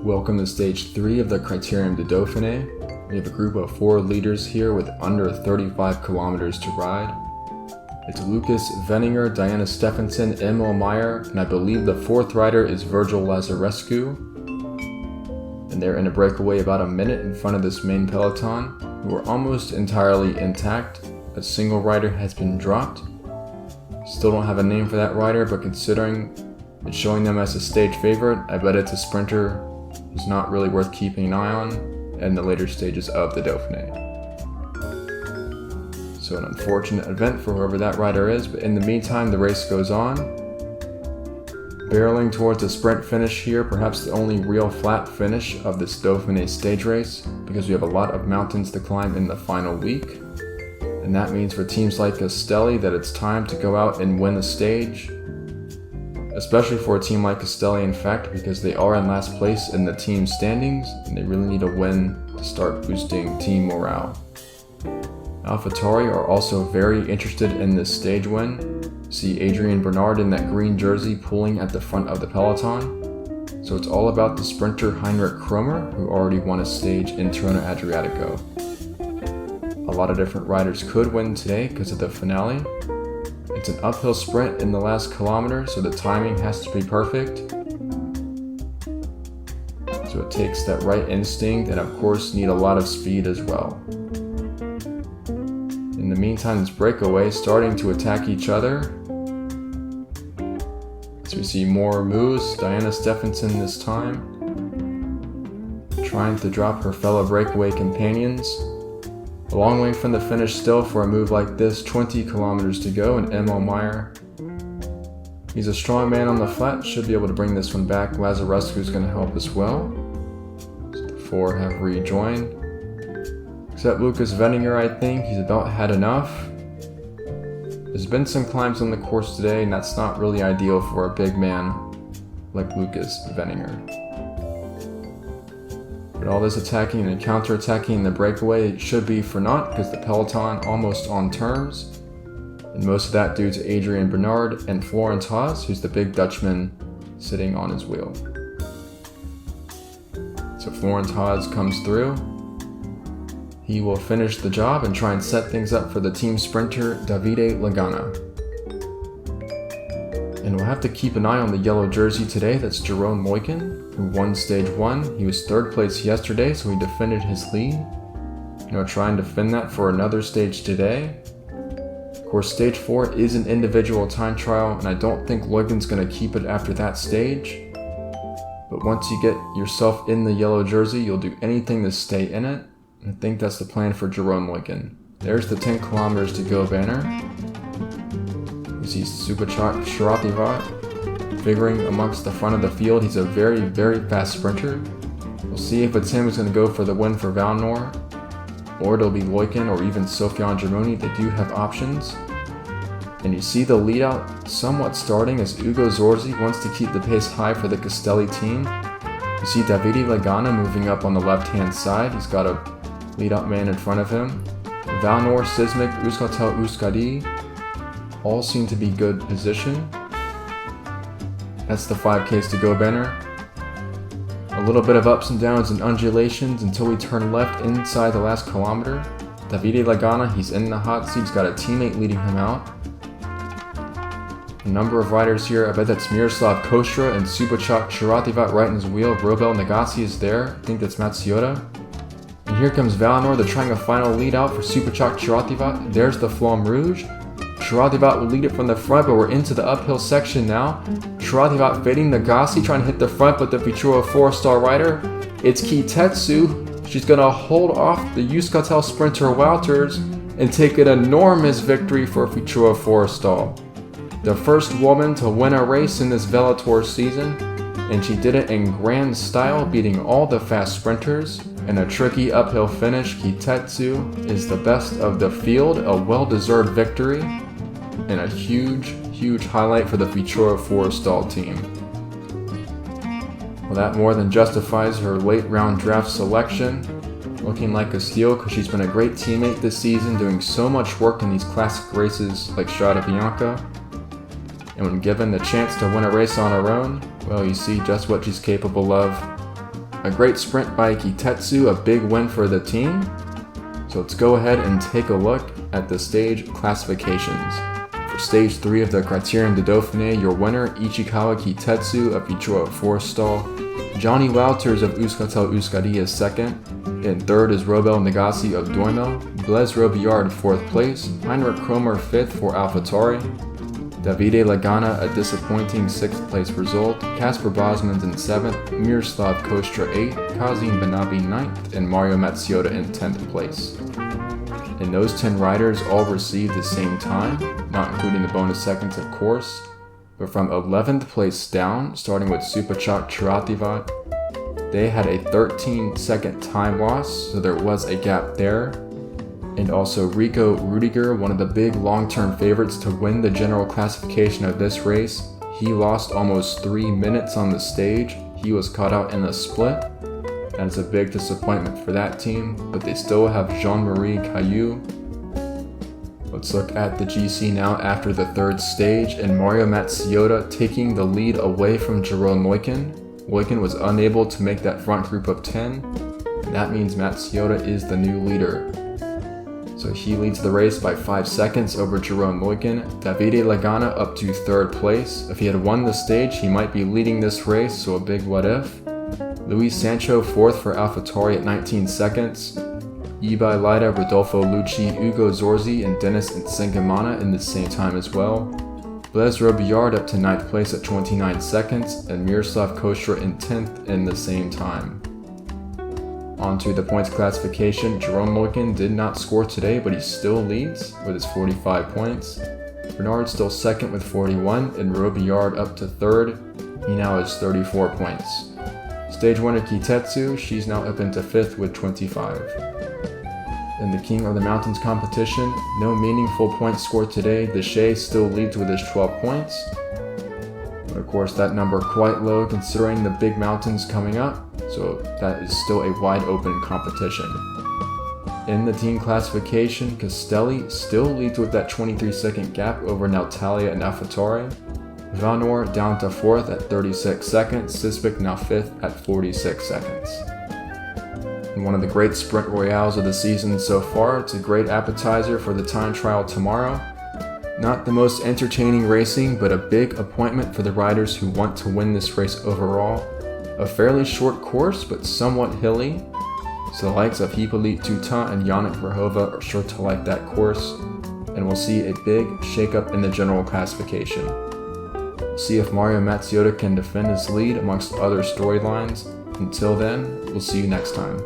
Welcome to stage 3 of the Critérium de Dauphiné. We have a group of 4 leaders here with under 35 kilometers to ride. It's Lucas Veninger, Diana Stephenson, Emil Meyer, and I believe the 4th rider is Virgil Lazarescu. And they're in a breakaway about a minute in front of this main peloton, who are almost entirely intact. A single rider has been dropped. Still don't have a name for that rider, but considering it's showing them as a stage favorite, I bet it's a sprinter who's not really worth keeping an eye on in the later stages of the Dauphiné. So an unfortunate event for whoever that rider is, but in the meantime the race goes on. Barreling towards a sprint finish here, perhaps the only real flat finish of this Dauphiné stage race, because we have a lot of mountains to climb in the final week. And that means for teams like Castelli that it's time to go out and win the stage. Especially for a team like Castelli, in fact, because they are in last place in the team standings, and they really need a win to start boosting team morale. AlphaTauri are also very interested in this stage win. See Adrian Bernard in that green jersey pulling at the front of the peloton. So it's all about the sprinter Heinrich Kromer, who already won a stage in Tirreno Adriatico. A lot of different riders could win today because of the finale. It's an uphill sprint in the last kilometer, so the timing has to be perfect. So it takes that right instinct and of course need a lot of speed as well. In the meantime, this breakaway starting to attack each other. So we see more moves, Diana Stephenson this time, trying to drop her fellow breakaway companions. A long way from the finish still for a move like this, 20 kilometers to go, and Emil Meyer. He's a strong man on the flat, should be able to bring this one back. Lazarescu is going to help as well. So the 4 have rejoined. Except Lucas Veninger, I think. He's about had enough. There's been some climbs on the course today, and that's not really ideal for a big man like Lucas Veninger. But all this attacking and counter-attacking in the breakaway should be for naught because the peloton almost on terms. And most of that due to Adrian Bernard and Florent Haas, who's the big Dutchman sitting on his wheel. So Florent Haas comes through. He will finish the job and try and set things up for the team sprinter Davide Lagana. And we'll have to keep an eye on the yellow jersey today. That's Jeroen Leuyken, who won stage 1. He was 3rd place yesterday, so he defended his lead. Try and defend that for another stage today. Of course, stage 4 is an individual time trial, and I don't think Leuyken's going to keep it after that stage. But once you get yourself in the yellow jersey, you'll do anything to stay in it. And I think that's the plan for Jeroen Leuyken. There's the 10 kilometers to go banner. You see Subachak Sharativat figuring amongst the front of the field. He's a very, very fast sprinter. We'll see if it's him who's going to go for the win for Valnor, or it'll be Leuyken or even Sofiane Germoni. They do have options. And you see the lead out somewhat starting as Ugo Zorzi wants to keep the pace high for the Castelli team. You see Davide Lagana moving up on the left-hand side. He's got a lead-out man in front of him. Valnor, Sismic, Euskaltel, Euskadi all seem to be good position. That's the 5Ks to go banner. A little bit of ups and downs and undulations until we turn left inside the last kilometer. Davide Lagana, he's in the hot seat. He's got a teammate leading him out. A number of riders here. I bet that's Miroslav Kostra and Subachak Sharativat right in his wheel. Robel Nagasi is there. I think that's Matsuota. And here comes Valnor. They're trying a final lead out for Subachak Sharativat. There's the Flamme Rouge. Sharativat will lead it from the front, but we're into the uphill section now. Sharativat fading Nagasi, trying to hit the front, but the Futura 4-star rider, it's Kitetsu. She's going to hold off the Euskaltel sprinter Wouters and take an enormous victory for Futura 4-star. The first woman to win a race in this VeloTour season, and she did it in grand style, beating all the fast sprinters. In a tricky uphill finish, Kitetsu is the best of the field, a well-deserved victory, and a huge, huge highlight for the Futura 4-star team. Well, that more than justifies her late round draft selection. Looking like a steal because she's been a great teammate this season, doing so much work in these classic races like Strada Bianca. And when given the chance to win a race on her own, well, you see just what she's capable of. A great sprint by Kitetsu, a big win for the team. So let's go ahead and take a look at the stage classifications. For stage 3 of the Critérium de Dauphiné, your winner, Ichikawa Kitetsu of Ichiro Forestall. Johnny Wouters of Euskaltel Euskadi is second. In third is Robel Nagasi of Doimel. Blaise Robillard 4th place. Heinrich Kromer 5th for AlphaTauri. Davide Lagana a disappointing 6th place result. Kasper Bosmans in 7th. Miroslav Kostra 8th. Kazim Benabi 9th. And Mario Matsuoda in 10th place. And those 10 riders all received the same time, not including the bonus seconds of course. But from 11th place down, starting with Supachak Chirativat, they had a 13-second time loss, so there was a gap there. And also Rico Rudiger, one of the big long-term favorites to win the general classification of this race, he lost almost 3 minutes on the stage. He was caught out in a split. That is a big disappointment for that team, but they still have Jean-Marie Caillou. Let's look at the GC now after the third stage, and Mario Matsuoda taking the lead away from Jeroen Leuyken. Leuyken was unable to make that front group of 10, and that means Matsuoda is the new leader. So he leads the race by 5 seconds over Jeroen Leuyken. Davide Lagana up to 3rd place. If he had won the stage, he might be leading this race, so a big what if. Luis Sancho 4th for AlphaTauri at 19 seconds. Ibai Leida, Rodolfo Lucci, Ugo Zorzi, and Dennis Nsengamana in the same time as well. Blaise Robillard up to 9th place at 29 seconds, and Miroslav Kostra in 10th in the same time. Onto the points classification, Jeroen Leuyken did not score today, but he still leads with his 45 points. Bernard still 2nd with 41, and Robillard up to 3rd. He now has 34 points. Stage winner Kitetsu, she's now up into 5th with 25. In the King of the Mountains competition, no meaningful points scored today. Deshay still leads with his 12 points. But of course that number quite low considering the big mountains coming up, so that is still a wide open competition. In the team classification, Castelli still leads with that 23-second gap over Nautalia and AlphaTauri. Vanor down to 4th at 36 seconds, Sisvik now 5th at 46 seconds. In one of the great sprint royales of the season so far, it's a great appetizer for the time trial tomorrow. Not the most entertaining racing, but a big appointment for the riders who want to win this race overall. A fairly short course, but somewhat hilly, so the likes of Hippolyte Toutant and Yannick Verhova are sure to like that course, and we'll see a big shakeup in the general classification. See if Mario Matsuoda can defend his lead amongst other storylines. Until then, we'll see you next time.